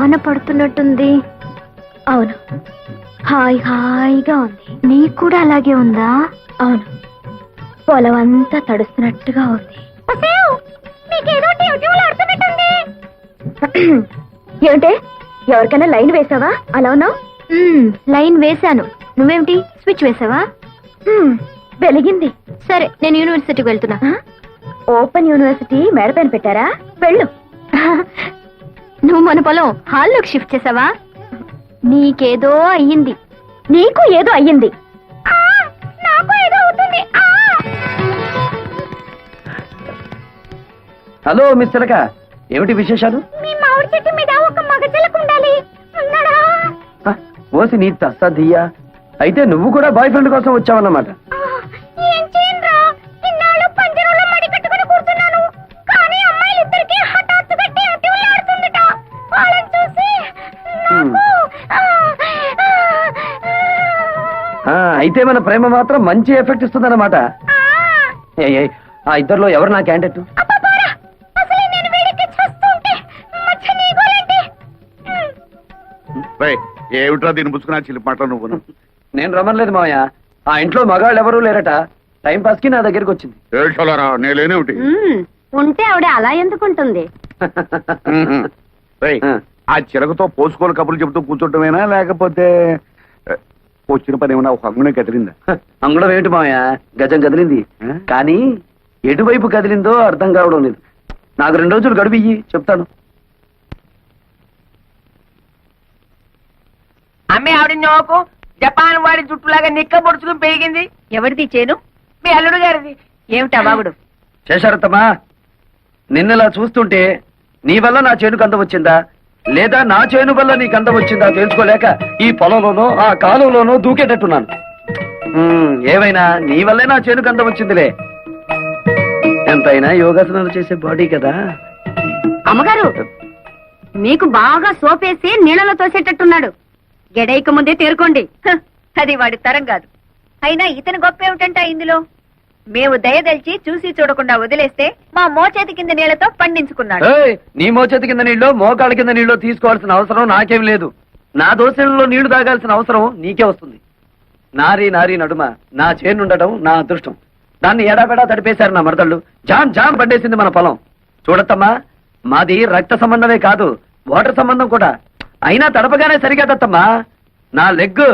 వాన పడుతున్నట్టుంది. అవును, హాయిగా ఉంది. నీకు కూడా అలాగే ఉందా? అవును, పొలం అంతా తడుస్తున్నట్టుగా ఉంది. ఏమిటే, ఎవరికైనా లైన్ వేసావా? అలా ఉన్నావు. లైన్ వేశాను. నువ్వేమిటి స్విచ్ వేసావా? వెలిగింది. సరే, నేను యూనివర్సిటీకి వెళ్తున్నా. ఓపెన్ యూనివర్సిటీ మేడపైన పెట్టారా? వెళ్ళు. నువ్వు మన పొలం హాల్లోకి షిఫ్ట్ చేసావా? నీకేదో అయ్యింది. నీకు ఏదో అయ్యింది. నాకు ఏదో అవుతుంది. హలో మిస్ చిలక, ఏమిటి విశేషాలు? మీ మామిడి చెట్టు మీద ఒక మగ చిలక ఉండాలి. ఉన్నాడా? ఓసి నీ తస్సదియ్యా. అయితే నువ్వు కూడా బాయ్ ఫ్రెండ్ కోసం వచ్చావన్నమాట. ఏం చేయనురా, ఇన్నాళ్ళు పంజరంలో మడి కట్టుకుని కూర్చున్నాను. కానీ అమ్మాయిలిద్దరికీ హఠాత్తుగా టివ్వులాడుతుందిట. వాళ్ళని చూసి అయితే మన ప్రేమ మాత్రం మంచి ఎఫెక్ట్ ఇస్తుందన్నమాట. ఆ ఇద్దరిలో ఎవరు నా క్యాండిడేట్? ఏమిట్రా దీన్ని పుచ్చుకున్నా చిలిపి మాటలు నువ్వు? నేను రమ్మలేదు మావయ్య. ఆ ఇంట్లో మగాళ్ళు ఎవరూ లేరట. టైం పాస్ కి నా దగ్గరికి వచ్చింది. ఏడ్చాలరా, నేనేమిటి? ఉంటే ఆవిడ అలా ఎందుకుంటుంది? ఆ చిలకతో పోసుకోలు కబుర్లు చెబుతూ కూర్చోటమేనా, లేకపోతే వచ్చిన పని ఏమన్నా ఒక అంగునే కదిలిందా? అంగుళం ఏమిటి మావయ్య, గజం కదిలింది. కానీ ఎటువైపు కదిలిందో అర్థం కావడం లేదు. నాకు 2 రోజులు గడువు ఇయ్యి, చెప్తాను. అమ్మే ఆవిడ నోకు జపాన్ వాడి జుట్టులాగా నిక్క పొడుచుకుని పెరిగింది. ఎవరిది చేను? మీ అల్లుడు గారిది. ఏమిటా బాబుడు? శేషారత్తమ్మా, నిన్నలా చూస్తుంటే నీ వల్ల నా చేనుకు అందం వచ్చిందా, లేదా నా చేను వల్ల నీకు అందం వచ్చిందా తెలుసుకోలేక ఈ పొలంలోనో ఆ కాలంలోనో దూకేటట్టున్నాను. ఏవైనా నీ వల్లే నా చేనుకు అందం వచ్చిందిలే. ఎంతైనా యోగాసనాలు చేసే బాడీ కదా. అమ్మగారు, మీకు బాగా సోపేసి నీళ్ళలో తోసేటట్టున్నాడు. గెడైక ముందే తేరుకోండి. అది వాడి తరం కాదు. అయినా ఇతని గొప్ప ఏమిటంట ఇందులో? మేము దయదలిచి చూసి చూడకుండా వదిలేస్తే మా మోచేతి కింద నీళ్లతో పండించుకున్నాడు. నీ మోచేతి కింద నీళ్ళు మోకాళ్ళ కింద నీళ్ళు తీసుకోవాల్సిన అవసరం నాకేం లేదు. నా దోశలలో నీళ్లు తాగాల్సిన అవసరం నీకే వస్తుంది. నారీ నడుమ నా చేనుండటం నా అదృష్టం. దాన్ని ఎడాపెడా తడిపేశారు నా మరదళ్ళు. జామ్ పట్టేసింది మన పొలం. చూడత్తమ్మా, మాది రక్త సంబంధమే కాదు, వాటర్ సంబంధం కూడా. అయినా తడపగానే సరిగదత్తమ్మా. నా లెగ్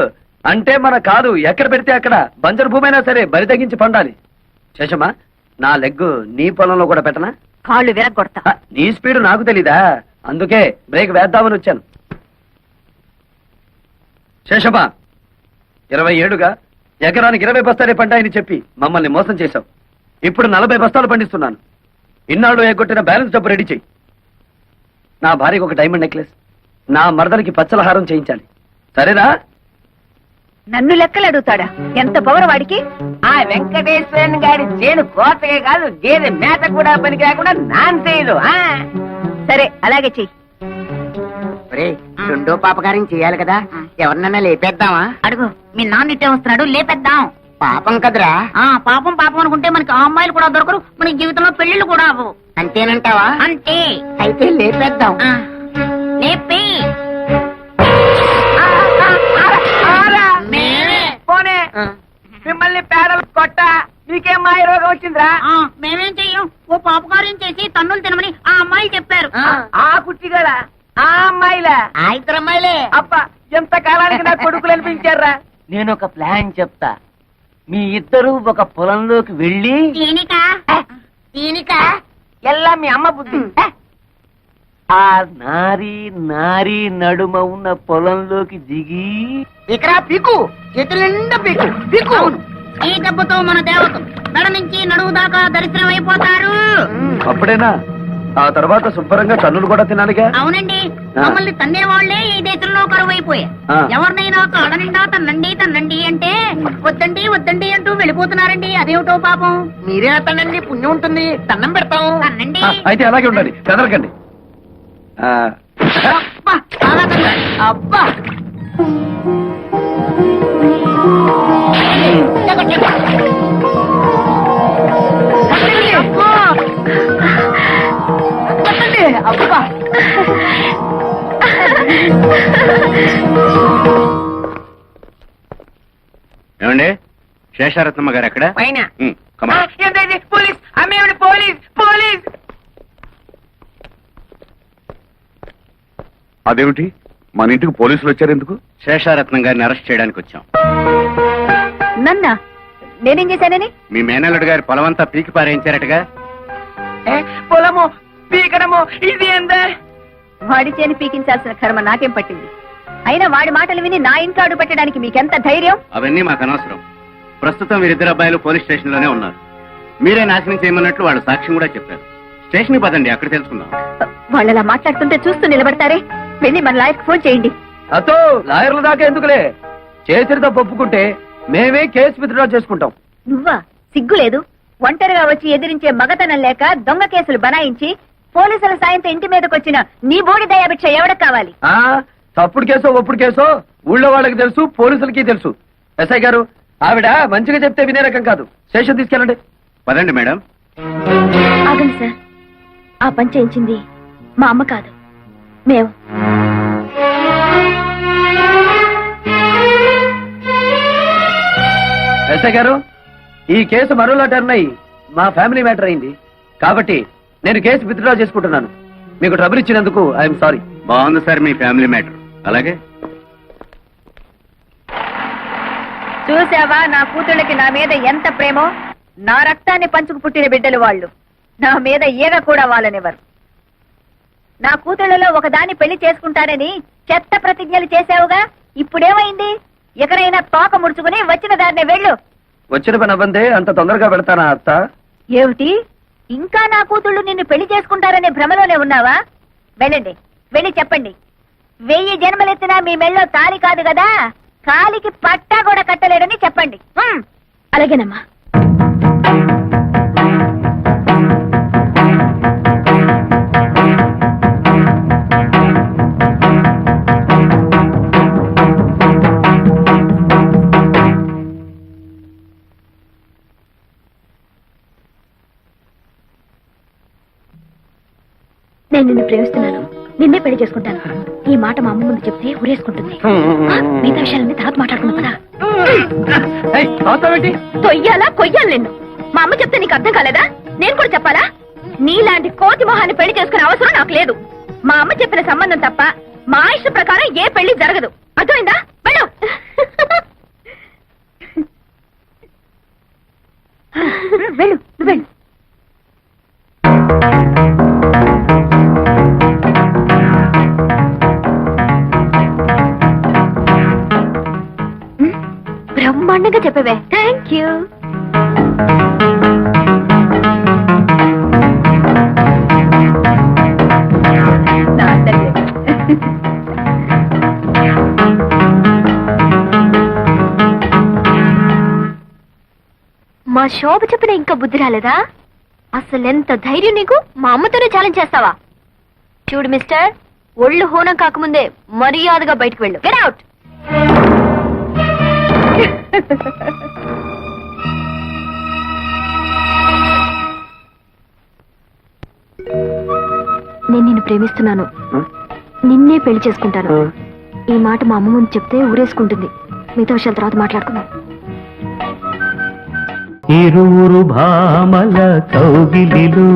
అంటే మన కాదు ఎక్కడ పెడితే అక్కడ బంజరు భూమైనా సరే బరి తగ్గించి పండాలి. శేషమ్మా, నా లెగ్ నీ పొలంలో కూడా పెట్టనా? కాళ్ళు విరగొడతా. నీ స్పీడ్ నాకు తెలీదా, అందుకే బ్రేక్ వేద్దామని వచ్చాను. శేషమ్మా, 20 ఏళ్లుగా ఎకరానికి 20 బస్తాలే పంటాయని చెప్పి మమ్మల్ని మోసం చేశావు. ఇప్పుడు 40 బస్తాలు పండిస్తున్నాను. ఇన్నాళ్ళు ఎగ్గొట్టిన బ్యాలెన్స్ డబ్బు రెడీ చెయ్యి. నా భార్యకు ఒక డైమండ్ నెక్లెస్, నా మరదలకి పచ్చలహారం చేయించాలి. సరేనా? నన్ను లెక్కలు అడుగుతాడా? ఎంత పవర్ వాడికి! ఆ వెంకటేశ్వరన్ గారి చేను కోతగా కాదు, గేదె మేత కూడా పనికి రాకుండా నాన్ చేయదు. సరే, అలాగే చెయ్యి. రెండో పాపకార్యం చెయ్యాలి కదా, ఎవరినన్నా లేపేద్దామా? అడుగు, మీ నాన్న ఇట్టే వస్తున్నాడు, లేపేద్దాం. పాపం కదరా. పాపం అనుకుంటే మనకి ఆ అమ్మాయిలు కూడా దొరకరు, మన జీవితంలో పెళ్లిళ్ళు కూడా అవ్వవు. అంతేనంటావా? అంతే. అయితే లేపేద్దాం. లేపి పోనే మిమ్మల్ని పేడలు కొట్ట. మీకేం మాయ రోగం వచ్చిందిరా? మేమేం చెయ్యం, ఓ పాపకార్యం చేసి తన్నులు తినమని ఆ అమ్మాయి చెప్పారు. ఆ కుట్టిగల ఆ అమ్మాయిలా? ఆ ఇద్దరు అమ్మాయిలే. అబ్బా, ఎంత కాలానికి నా కొడుకులు అనిపించారా? నేను ఒక ప్లాన్ చెప్తా. మీ ఇద్దరు ఒక పొలంలోకి వెళ్ళి దీనిక ఎల్లా మీ అమ్మ బుద్ధి. ఆ నారీ నడుమ ఉన్న పొలంలోకి దిగి ఇక్కడ పీకు, చేతుల నిండా పీకు పీకు. ఈ దెబ్బతో మన దేవత మెడ నుంచి నడువు దాకా దరిద్రం అయిపోతారు. అప్పుడేనా? ఆ తర్వాత శుభ్రంగా కన్నులు కూడా తినాలిగా. అవునండి, మమ్మల్ని తన్నే వాళ్లే ఈ దేశంలో కరువైపోయా. ఎవరినైనా కాళ్ళ నిండా తన్నండి అంటే వద్దండి అంటూ వెళ్ళిపోతున్నారండి. అదేమిటో పాపం. మీరే తనండి, పుణ్యం ఉంటుంది, దండం పెడతాం. తన్నండి. అయితే అలాగే ఉండాలి, కదలకండి. అబ్బా శేషారత్నమ్మ గారు ఎక్కడ పైన కమా ఏంటది? పోలీస్ అమ్మేవాడి పోలీస్ పోలీస్. అదేమిటి మన ఇంటికి పోలీసులు వచ్చారు ఎందుకు? శేషారత్నం గారిని అరెస్ట్ చేయడానికి వచ్చాం. నన్నా నేనేం చేశానని? మీ మేనల్లుడు గారి పొలమంతా పీకి పారేయించారటగా. పొలము పీకడము ఇది ఎంత? వాడి చేని పీకించాల్సిన కర్మ నాకేం పట్టింది? అయినా వాడి మాటలు విని నా ఇంట్లో అడుగు పెట్టడానికి మీకెంత ధైర్యం? అవన్నీ మాకు అనవసరం. ప్రస్తుతం వీరిద్దరు అబ్బాయిలు పోలీస్ స్టేషన్ లోనే ఉన్నారు. మీరే నాశనం చేయమన్నట్లు వాళ్ళు సాక్ష్యం కూడా చెప్పారు. స్టేషన్ కి పదండి, అక్కడ తెలుసుకుందాం. వాళ్ళు అలా మాట్లాడుతుంటే చూస్తూ నిలబడతారే? వెళ్ళి మన లాయర్కి ఫోన్ చేయండి. అతో లాయర్ల దాకా ఎందుకులే, చేసిన తప్పు ఒప్పుకుంటే మేమే కేసు విత్డ్రా చేసుకుంటాం. నువ్వా? సిగ్గు లేదు? ఒంటరిగా వచ్చి ఎదిరించే మగతనం లేక దొంగ కేసులు బనాయించి పోలీసుల సాయంతో ఇంటి మీదకి వచ్చిన నీ బోడి దయాభిక్ష ఎవరికి కావాలి? ఆ తప్పుడు కేసో ఒప్పుడు కేసో ఊళ్ళో వాళ్ళకి తెలుసు, పోలీసులకి తెలుసు. ఎస్ఐ గారు, ఆవిడ మంచిగా చెప్తే వినే రకం కాదు. స్టేషన్ తీసుకెళ్ళండి. పదండి మేడం. ఆగండి సార్, ఆ పని చేయించింది మా అమ్మ కాదు, మేము. ఎస్ఐ గారు, ఈ కేసు మరోలా టర్న్ అయ్యి మా ఫ్యామిలీ మ్యాటర్ అయింది కాబట్టి నేను కేసు విత్డ్రా చేసుకుంటున్నాను. మీకు ట్రబుల్ ఇచ్చినందుకు ఐఎమ్ సారీ. బాగుంది సార్ మీ ఫ్యామిలీ మ్యాటర్. అలాగే చూసావా నా కూతుళ్ళకి నా మీద ఎంత ప్రేమో? నా రక్తాన్ని పంచుకు పుట్టిన బిడ్డలు వాళ్ళు. నా మీద ఈగ కూడా వాళ్ళనివ్వరు. నా కూతుళ్ళలో ఒకదాన్ని పెళ్లి చేసుకుంటానని చెత్త ప్రతిజ్ఞలు చేశావుగా, ఇప్పుడేమైంది? ఎక్కడైనా తోక ముడుచుకుని వచ్చిన దారినే వెళ్ళు. వచ్చిన పని అవ్వందే అంత తొందరగా పెడతానా అత్త? ఏమిటి, ఇంకా నా కూతుళ్ళు నిన్ను పెళ్లి చేసుకుంటారనే భ్రమలోనే ఉన్నావా? వెళ్ళండి, వెళ్ళి చెప్పండి. 1000 జన్మలెత్తినా మీ మెళ్ళో తాళి కాదు కదా, కాలికి పట్టా కూడా కట్టలేడని చెప్పండి. అలాగేనమ్మా. నేను నిన్ను ప్రేమిస్తున్నాను, నిన్నే పెళ్లి చేసుకుంటాను. ఈ మాట మా అమ్మ ముందు చెప్తే ఉరేసుకుంటుంది. మిగతా విషయాలన్నీ తర్వాత మాట్లాడుకుందాం పదా. తొయ్యాలా కొయ్యాలి నిన్ను? మా అమ్మ చెప్తే నీకు అర్థం కాలేదా? నేను కూడా చెప్పాలా? నీలాంటి కోతి మొహాన్ని పెళ్లి చేసుకునే అవసరం నాకు లేదు. మా అమ్మ చెప్పిన సంబంధం తప్ప మా ఇష్ట ప్రకారం ఏ పెళ్లి జరగదు. అర్థమైందా? వెళ్ళు. వెళ్ళు, నువ్వు వెళ్ళు. బ్రహ్మాండంగా చెప్పవే. Thank you. మా శోభ చెప్పిన ఇంకా బుద్ధి రాలేదా? అసలు ఎంత ధైర్యం నీకు? మా అమ్మతోనే ఛాలెంజ్ చేస్తావా? చూడు మిస్టర్, ఒళ్ళు హోనం కాకముందే మర్యాదగా బయటకు వెళ్ళు. Get out. నేను నిన్ను ప్రేమిస్తున్నాను, నిన్నే పెళ్లి చేసుకుంటాను. ఈ మాట మా అమ్మ ముందు చెప్తే ఊరేసుకుంటుంది. మిగతా విషయాల తర్వాత మాట్లాడుకుందాం. ఇరువురు భామల కౌగిలిలో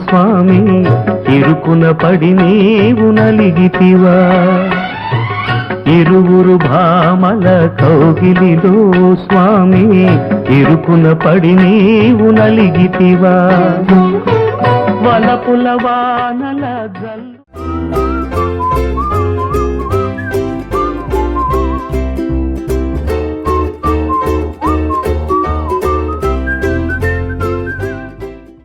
స్వామి ఇరుకున పడి నీవు నలిగితివా. ఇరువురు భామల కౌగిలిలో స్వామి ఇరుకున పడి నీవు నలిగితివా. వలపుల వానల జల్లు